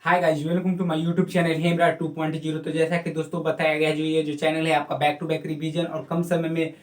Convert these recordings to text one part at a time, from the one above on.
Hi guys, welcome to my YouTube channel हेमरा 2.0। तो जैसा कि दोस्तों बताया गया है, जो ये जो चैनल है आपका बैक टू बैक रिवीजन और कम समय में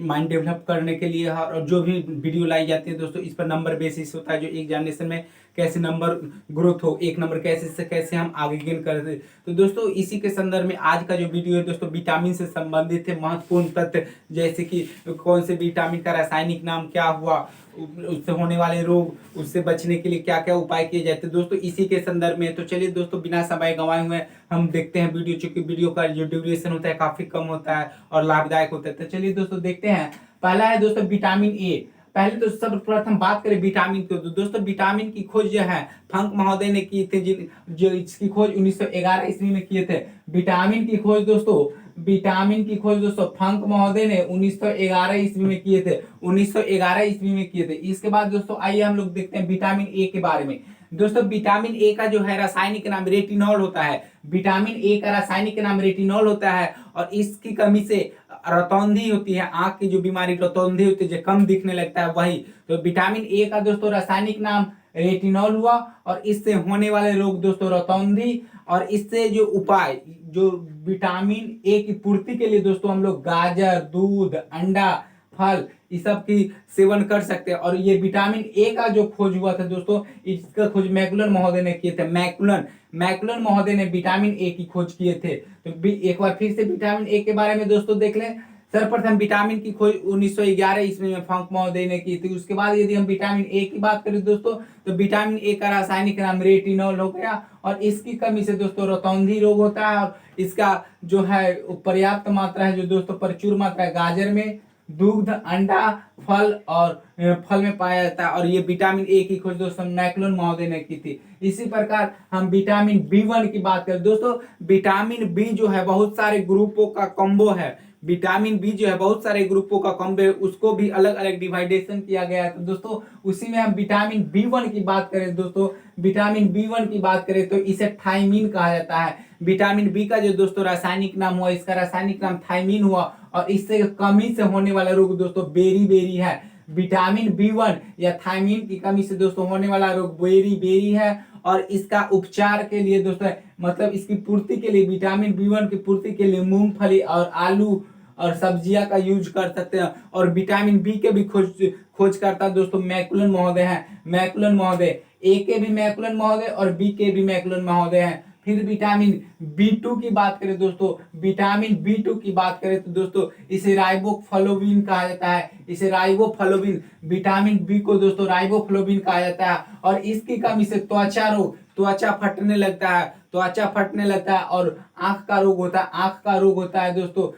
माइंड डेवलप करने के लिए है। और जो भी वीडियो लाई जाती है दोस्तों, इस पर नंबर बेसिस होता है, जो एग्जामिनेशन में कैसे नंबर ग्रोथ हो, एक नंबर कैसे से कैसे हम आगे गेन करते। तो दोस्तों इसी के संदर्भ में आज का जो वीडियो है दोस्तों, विटामिन से संबंधित है। महत्वपूर्ण तथ्य जैसे कि कौन से विटामिन का रासायनिक नाम क्या हुआ, उससे होने वाले रोग, उससे बचने के लिए क्या क्या उपाय किए जाते हैं दोस्तों, इसी के संदर्भ में। तो चलिए दोस्तों, बिना समय गंवाए हुए हम देखते हैं वीडियो। चूंकि वीडियो का जो ड्यूरेशन होता है काफी कम होता है और लाभदायक होता है। तो चलिए दोस्तों देखते हैं। पहला है दोस्तों विटामिन ए। पहले तो सर्वप्रथम बात करें विटामिन की, तो दोस्तों विटामिन की खोज जो है फंक महोदय ने की थी, जो इसकी खोज 1911 ईस्वी में किए थे। विटामिन की खोज दोस्तों, विटामिन की खोज दोस्तों फंक महोदय ने 1911 ईस्वी में किए थे। 1911 ईस्वी में किए थे। इसके बाद दोस्तों आइए हम लोग देखते हैं विटामिन ए के बारे में। दोस्तों विटामिन ए का जो है रासायनिक नाम रेटिनॉल होता है। विटामिन ए का रासायनिक नाम रेटिनॉल होता है और इसकी कमी से रतौंधी होती है, आंख की जो बीमारी रतौंधी होती है, जो कम दिखने लगता है, वही। तो विटामिन ए का दोस्तों रासायनिक नाम रेटिनॉल हुआ और इससे होने वाले रोग दोस्तों रतौंधी। और इससे जो उपाय, जो विटामिन ए की पूर्ति के लिए दोस्तों हम लोग गाजर, दूध, अंडा, फल इस सब की सेवन कर सकते हैं। और ये विटामिन ए का जो खोज हुआ था दोस्तों, इसका खोज मैकुलन महोदय ने किए थे। मैकुलन मैकुलन महोदय ने विटामिन ए की खोज किए थे। तो एक बार फिर से विटामिन ए के बारे में दोस्तों देख लें। सर्वप्रथम विटामिन की खोज 1911 ईस्वी में फंक महोदय ने की थी। उसके बाद यदि हम विटामिन ए की बात करें दोस्तों, तो विटामिन ए का रासायनिक नाम रेटिनॉल हो गया और इसकी कमी से दोस्तों रतौंधी रोग होता है। और इसका जो है पर्याप्त मात्रा है, जो दोस्तों प्रचुर मात्रा है गाजर में, दूध, अंडा, फल और फल में पाया जाता है। और ये विटामिन ए की खोज दोस्तों मैकुलन महोदय ने की थी। इसी प्रकार हम विटामिन बी1 की बात करें दोस्तों, विटामिन बी जो है बहुत सारे ग्रुपों का कॉम्बो है। विटामिन बी जो है बहुत सारे ग्रुपों का कॉम्बो है, उसको भी अलग अलग डिवाइडेशन किया गया है। तो दोस्तों उसी में हम विटामिन बी1 की बात करें दोस्तों, विटामिन बी1 की बात करें तो इसे थायमीन कहा जाता है। विटामिन बी का जो दोस्तों रासायनिक नाम हुआ, इसका रासायनिक नाम थायमीन हुआ और इससे कमी से होने वाला रोग दोस्तों बेरी बेरी है। विटामिन बी1 या थायमीन की कमी से दोस्तों होने वाला रोग बेरी बेरी है। और इसका उपचार के लिए दोस्तों, मतलब इसकी पूर्ति के लिए, विटामिन बी1 की पूर्ति के लिए मूंगफली और आलू और सब्जियां का यूज कर सकते हैं। और विटामिन बी के भी खोज करता दोस्तों मैकुलन महोदय है। मैकुलन महोदय, ए के भी मैकुलन महोदय और बी के भी मैकुलन महोदय हैं। फिर विटामिन बी2 की बात करें दोस्तों, विटामिन बी2 की बात करें तो दोस्तों इसे राइबोफ्लाविन कहा जाता है। इसे राइबोफ्लाविन, विटामिन बी को दोस्तों राइबोफ्लाविन कहा जाता है। और इसकी कमी से त्वचा रोग, त्वचा फटने लगता है, त्वचा फटने लगता है और आंख का रोग होता है, आंख का रोग होता है दोस्तों।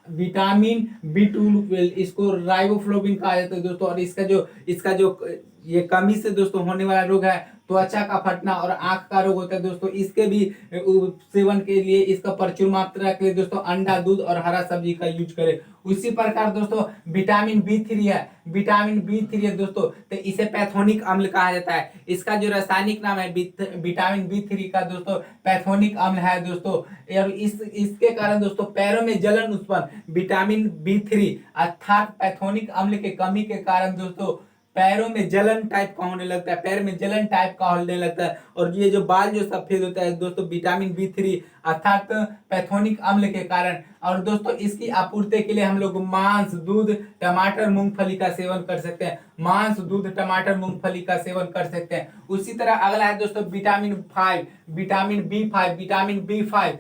विटामिन बी2 इसको राइबोफ्लाविन कहा जाता है दोस्तों। और इसका जो ये कमी से दोस्तों होने वाला रोग है त्वचा का फटना और आंख का रोग होता है दोस्तों। इसके भी सेवन के लिए, इसका प्रचुर मात्रा के लिए दोस्तों अंडा, दूध और हरा सब्जी का यूज करें। उसी प्रकार दोस्तों विटामिन बी3 है। विटामिन बी3 है दोस्तों, तो इसे पैथोनिक अम्ल कहा जाता है। इसका जो रासायनिक नाम है विटामिन बी3 का दोस्तों पैथोनिक अम्ल है दोस्तों। और इसके कारण दोस्तों पैरों में जलन उत्पन्न, विटामिन बी3 अर्थात पैथोनिक अम्ल के कमी के कारण दोस्तों पैरों में जलन टाइप का होने लगता है, पैर में जलन टाइप का होने लगता है। और ये जो बाल जो सफेद होता है दोस्तों विटामिन बी3 अर्थात पैथोनिक अम्ल के कारण। और दोस्तों इसकी आपूर्ति के लिए हम लोग मांस, दूध, टमाटर, मूंगफली का सेवन कर सकते हैं। मांस, दूध, टमाटर, मूंगफली का सेवन कर सकते हैं। उसी तरह अगला है दोस्तों vitamin 5, vitamin B5. Vitamin B5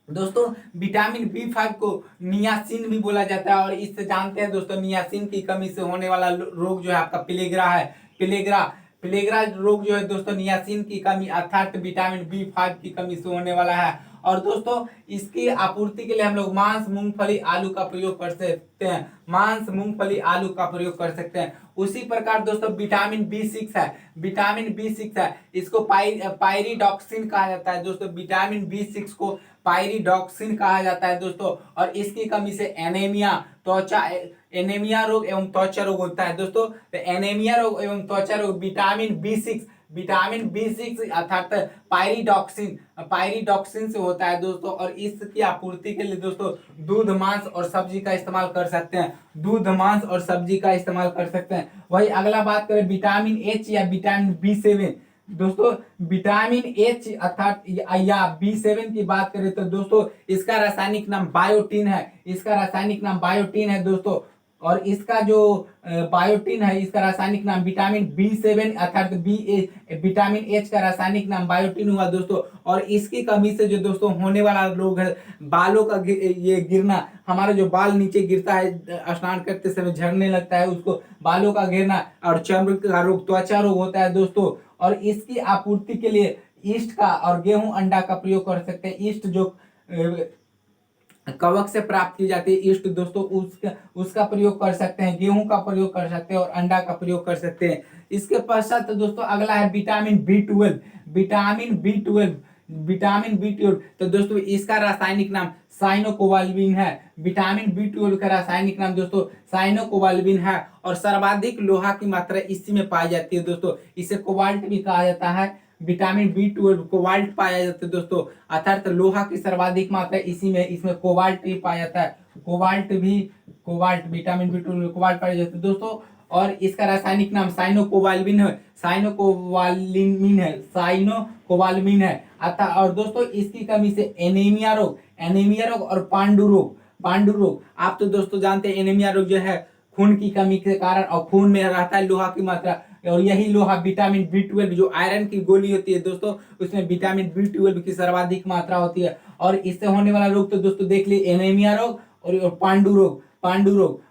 दोस्तों, विटामिन बी5 को नियासिन भी बोला जाता है। और इससे जानते हैं दोस्तों नियासिन की कमी से होने वाला रोग जो है आपका प्लेग्रा है। प्लेग्रा प्लेग्रा रोग जो है दोस्तों नियासिन की कमी अर्थात विटामिन बी5 की कमी से होने वाला है। और दोस्तों इसकी आपूर्ति के लिए हम लोग मांस, मूंगफली, आलू का प्रयोग कर सकते हैं। मांस, मूंगफली, आलू का प्रयोग कर सकते हैं। उसी प्रकार दोस्तों विटामिन बी6 है। विटामिन बी6 है, इसको पायरिडॉक्सिन कहा जाता है दोस्तों। विटामिन बी6 को पायरिडॉक्सिन कहा जाता है दोस्तों। और इसकी कमी से एनीमिया, त्वचा एनीमिया रोग एवं त्वचा रोग होता है दोस्तों। तो एनीमिया रोग एवं त्वचा रोग विटामिन बी सिक्स अर्थात पायरिडॉक्सिन से होता है दोस्तों। और इसकी आपूर्ति के लिए दोस्तों दूध, मांस और सब्जी का इस्तेमाल कर सकते हैं। दूध, मांस और सब्जी का इस्तेमाल कर सकते हैं। वही अगला बात करें विटामिन एच या विटामिन बी7। दोस्तों विटामिन एच अर्थात या B7 की बात करें तो दोस्तों इसका रासायनिक नाम बायोटीन है। इसका रासायनिक नाम बायोटीन है दोस्तों। और इसका जो बायोटीन है, इसका रासायनिक नाम विटामिन B7 अर्थात विटामिन एच का रासायनिक नाम बायोटीन हुआ दोस्तों। और इसकी कमी से जो दोस्तों होने वाला रोग है बालों का ये गिरना, हमारे जो बाल नीचे गिरता है स्नान करते समय झड़ने लगता है, उसको बालों का गिरना, और चर्म का रोग, त्वचा रोग होता है दोस्तों। और इसकी आपूर्ति के लिए ईस्ट का और गेहूं अंडा का प्रयोग कर सकते हैं। ईस्ट जो कवक से प्राप्त की जाती है ईस्ट दोस्तों, उसका प्रयोग कर सकते हैं, गेहूं का प्रयोग कर सकते हैं और अंडा का प्रयोग कर सकते हैं। इसके पश्चात दोस्तों अगला है विटामिन B12। विटामिन B12 तो दोस्तों इसका रासायनिक नाम साइनोकोबाल्बिन है। विटामिन B12 का रासायनिक नाम दोस्तों साइनोकोबाल्बिन है। और सर्वाधिक लोहा की मात्रा इसी में पाई जाती है दोस्तों। इसे कोबाल्ट भी कहा जाता है। विटामिन B12 कोबाल्ट पाया जाता है दोस्तों, अर्थात लोहा की सर्वाधिक मात्रा इसी में, इसमें कोबाल्ट भी पाया जाता है। कोबाल्ट विटामिन B12 में कोबाल्ट पाया जाता है दोस्तों। और इसका रासायनिक नाम साइनोकोबाल्बिन है अतः। और दोस्तों इसकी कमी से एनीमिया रोग और पांडु रोग, आप तो दोस्तों जानते हैं एनीमिया रोग जो है खून की कमी के कारण, और खून में रहता है लोहा की मात्रा, और यही लोहा विटामिन B12 जो आयरन की गोली होती है दोस्तों, उसमें विटामिन B12 की सर्वाधिक मात्रा होती है। और इससे होने वाला रोग तो दोस्तों देख लीजिए एनीमिया रोग और पांडु रोग।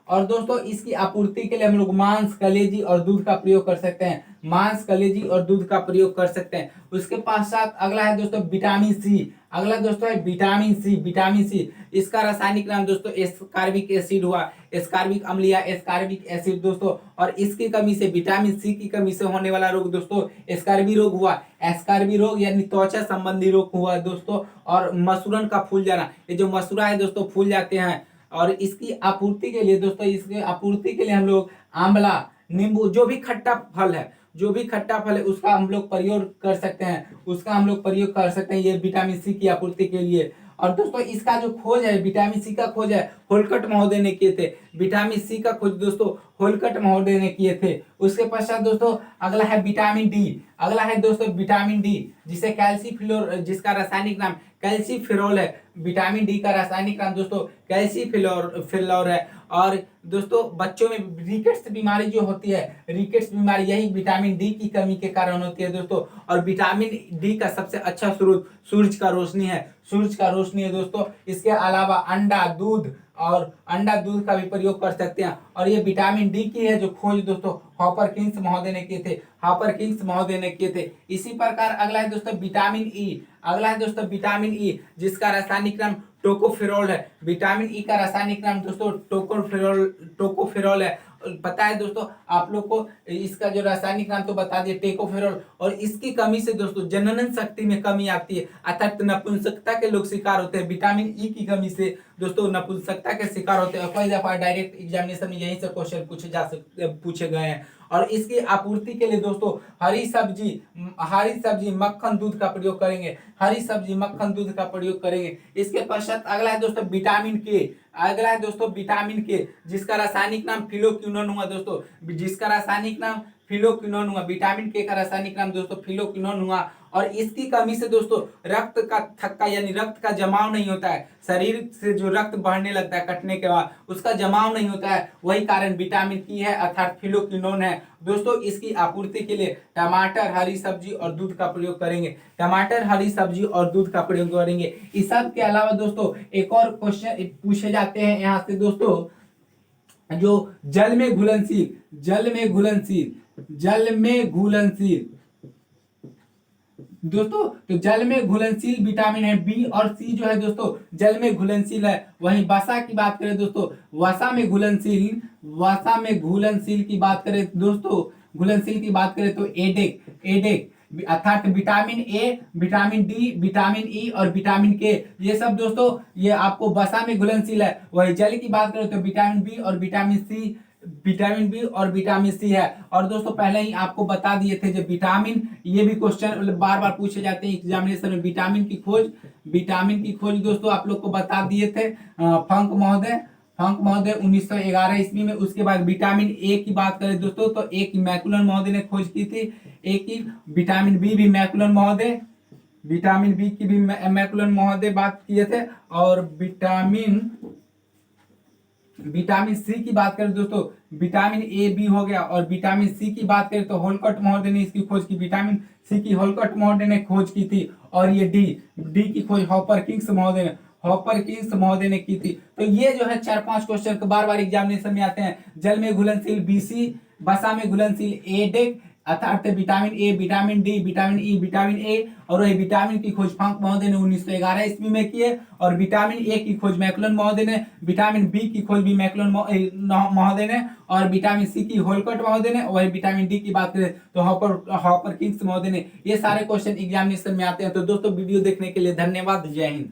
और दोस्तों इसकी आपूर्ति के लिए हम लोग मांस, कलेजी और दूध का प्रयोग कर सकते हैं। मांस, कलेजी और दूध का प्रयोग कर सकते हैं। उसके पश्चात अगला है दोस्तों विटामिन सी। अगला दोस्तों है विटामिन सी। इसका रासायनिक नाम दोस्तों एस्कॉर्बिक एसिड हुआ, एस्कॉर्बिक अम्ल या एस्कॉर्बिक एसिड दोस्तों। और इसकी कमी से, विटामिन सी की कमी से होने वाला रोग दोस्तों एस्कॉर्बी रोग हुआ। एस्कॉर्बी रोग यानी त्वचा संबंधी रोग हुआ दोस्तों। और मसूरन का फूल जाना, ये जो मसूरा है दोस्तों फूल जाते हैं। और इसकी आपूर्ति के लिए दोस्तों, इसकी आपूर्ति के लिए हम लोग आंवला, नींबू, जो भी खट्टा फल है उसका हम लोग प्रयोग कर सकते हैं, ये विटामिन सी की आपूर्ति के लिए। और दोस्तों इसका जो खोज है, विटामिन सी का खोज है होलकट महोदय ने किए थे। विटामिन सी का खोज दोस्तों होलकट महोदय ने किए थे। उसके पश्चात दोस्तों अगला है विटामिन डी, जिसे कैल्सीफिलोर, जिसका रासायनिक नाम कैल्सीफेरॉल है। विटामिन डी का रासायनिक नाम दोस्तों कैल्सीफेरॉल है। और दोस्तों बच्चों में रिकेट्स बीमारी जो होती है, रिकेट्स बीमारी यही विटामिन डी की कमी के कारण होती है दोस्तों। और विटामिन डी का सबसे अच्छा स्रोत सूरज का रोशनी है दोस्तों। इसके अलावा अंडा दूध का भी प्रयोग कर सकते हैं। और ये विटामिन डी की है जो खोज दोस्तों हॉपर किंग्स महोदय ने किए थे। इसी प्रकार अगला है दोस्तों विटामिन ई, जिसका रासायनिक नाम टोकोफेरॉल है। विटामिन ई का रासायनिक नाम दोस्तों टोकोफेरॉल है। पता है दोस्तों आप लोग को, इसका जो रासायनिक नाम तो बता दिए टेकोफेरॉल। और इसकी कमी से दोस्तों जनन शक्ति में कमी आती है, अर्थात नपुंसकता के लोग शिकार होते हैं। विटामिन ई की कमी से दोस्तों नपुंसकता के शिकार होते हैं। कई दफा डायरेक्ट एग्जामिनेशन में यही से क्वेश्चन पूछे गए हैं। और इसकी आपूर्ति के लिए दोस्तों हरी सब्जी मक्खन दूध का प्रयोग करेंगे। इसके पश्चात अगला है दोस्तों विटामिन के, जिसका रासायनिक नाम फिलोक्विनोन हुआ दोस्तों। विटामिन के का रासायनिक नाम दोस्तों फिलोक्विनोन हुआ। और इसकी कमी से दोस्तों रक्त का थक्का यानी रक्त का जमाव नहीं होता है। शरीर से जो रक्त बहने लगता है कटने के बाद, उसका जमाव नहीं होता है, वही कारण विटामिन की है अर्थात फिलोक्विनोन है दोस्तों। इसकी आपूर्ति के लिए टमाटर, हरी सब्जी और दूध का प्रयोग करेंगे। इस सब के अलावा दोस्तों एक और क्वेश्चन पूछे जाते हैं यहाँ से दोस्तों, जो जल में घुलनशील दोस्तों, तो जल में घुलनशील विटामिन है बी और सी जो है दोस्तों जल में घुलनशील है। वहीं वसा की बात करें दोस्तों, वसा में घुलनशील की बात करें तो एडेक अर्थात vitamin A, vitamin D, vitamin E और विटामिन के, ये सब दोस्तों ये आपको वसा में घुलनशील है। वही जल की बात करें तो विटामिन बी और विटामिन सी है। और दोस्तों पहले ही आपको बता दिए थे जो विटामिन, ये भी क्वेश्चन बार बार पूछे जाते हैं एग्जामिनेशन में। विटामिन की खोज दोस्तों आप लोग को बता दिए थे फंक महोदय। फंक महोदय 1911 ईस्वी में। उसके बाद विटामिन ए की बात करें दोस्तों तो एक मैकुलन महोदय ने खोज की थी। एक ही विटामिन बी भी मैकुलन महोदय, विटामिन बी की भी मैकुलन महोदय बात किए थे। और विटामिन सी की बात करें दोस्तों, विटामिन ए बी हो गया। और विटामिन सी की बात करें तो होलकट महोदय ने इसकी खोज की, विटामिन सी की होलकट महोदय ने खोज की थी। और ये डी की खोज हॉपरकिंस महोदय ने की थी। तो ये जो है 4-5 क्वेश्चन बार बार एग्जामिनेशन में आते हैं। जल में घुलनशील बीसी, वसा में घुलनशील एडेक, अर्थात vitamin A, vitamin D, vitamin E, vitamin A. और वही विटामिन की खोज फंक महोदय ने 1911 ईस्वी में की है। और विटामिन ए की खोज मैकुलन महोदय ने, विटामिन बी की खोज भी मैकुलन महोदय ने, और विटामिन सी की होलकट महोदय ने। वही विटामिन डी की बात करें तो हॉपरकिंस महोदय ने। ये सारे क्वेश्चन एग्जामिनेशन में आते हैं। तो दोस्तों वीडियो देखने के लिए धन्यवाद। जय हिंद।